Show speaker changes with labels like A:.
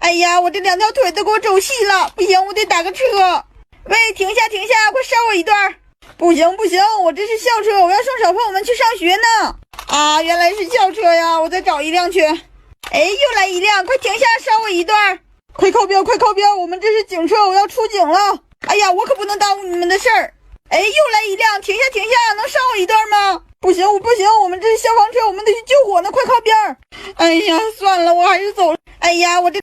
A: 哎呀，我这两条腿都给我走细了，不行，我得打个车。喂，停下停下，快捎我一段。不行不行，我这是校车，我要送小朋友们去上学呢。啊，原来是校车呀，我再找一辆去。哎，又来一辆，快停下，捎我一段。快靠边，快靠边，我们这是警车，我要出警了。哎呀，我可不能耽误你们的事儿。哎，又来一辆，停下停下，能捎我一段吗？不行不行，我们这是消防车，我们得去救火呢，快靠边。哎呀，算了，我还是走了。哎呀，我这